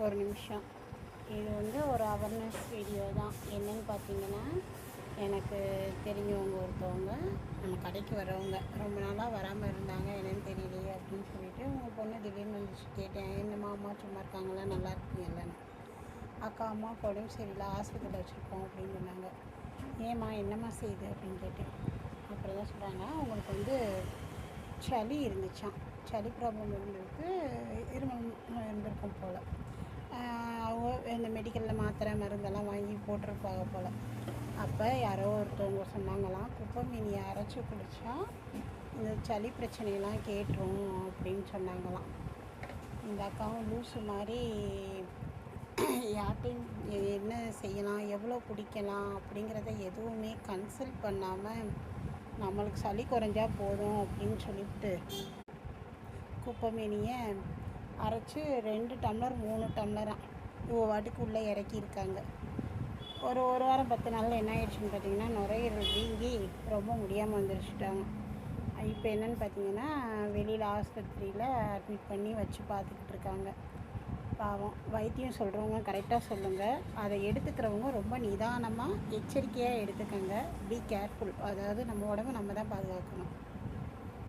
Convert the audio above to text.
ஒரு நிமிஷம். இது வந்து ஒரு அவேர்னஸ் வீடியோ தான். என்னன்னு பார்த்தீங்கன்னா, எனக்கு தெரிஞ்சவங்க ஒருத்தவங்க நம்ம கடைக்கு வரவங்க ரொம்ப நாளாக வராமல் இருந்தாங்க. என்னன்னு தெரியலையே அப்படின்னு சொல்லிட்டு உங்கள் பொண்ணு திடீர்னு வந்துச்சு. கேட்டேன், என்னம்மா அம்மா சும்மா இருக்காங்களா, நல்லா இருக்கீங்கல்லன்னு. அக்கா அம்மாவுக்கு உடம்பு சரியில்லை, ஆஸ்பத்திரியில் வச்சுருக்கோம் அப்படின்னு சொன்னாங்க. ஏம்மா என்னம்மா செய்யுது அப்படின்னு கேட்டேன். அப்புறம் தான் சொல்கிறாங்க, அவங்களுக்கு வந்து சளி இருந்துச்சான். சளி ப்ராப்ளம் இருந்திருக்கு, இருமல் இருந்திருக்கும் போல். அவங்க இந்த மெடிக்கலில் மாத்திரை மருந்தெல்லாம் வாங்கி போட்டிருப்பாங்க போல். அப்போ யாரோ ஒருத்தவங்க சொன்னாங்களாம், குப்பை மீனியை அரைச்சி குடித்தா இந்த சளி பிரச்சனையெல்லாம் கேட்டுரும் அப்படின்னு சொன்னாங்களாம். இந்த அக்காவும் லூஸு மாதிரி யார்ட்டையும் என்ன செய்யலாம், எவ்வளோ குடிக்கலாம் அப்படிங்கிறத எதுவுமே கன்சல்ட் பண்ணாமல் நம்மளுக்கு சளி குறைஞ்சா போதும் அப்படின்னு சொல்லிவிட்டு குப்பை மீனியை அரைச்சி 2 டம்ளர் 3 டம்ளராக வாட்டுக்கு உள்ளே இறக்கியிருக்காங்க. ஒரு வாரம் 10 நாளில் என்ன ஆயிடுச்சுன்னு பார்த்தீங்கன்னா, நுரையீரல் வீங்கி ரொம்ப முடியாமல் வந்துருச்சுட்டாங்க. இப்போ என்னென்னு பார்த்தீங்கன்னா, வெளியில் ஆஸ்பத்திரியில் அட்மிட் பண்ணி வச்சு பார்த்துக்கிட்டு இருக்காங்க. பாவம். வைத்தியம் சொல்கிறவங்க கரெக்டாக சொல்லுங்கள். அதை எடுத்துக்கிறவங்க ரொம்ப நிதானமாக எச்சரிக்கையாக எடுத்துக்கோங்க. Be careful. அதாவது நம்ம உடம்பை நம்ம தான் பாதுகாக்கணும்.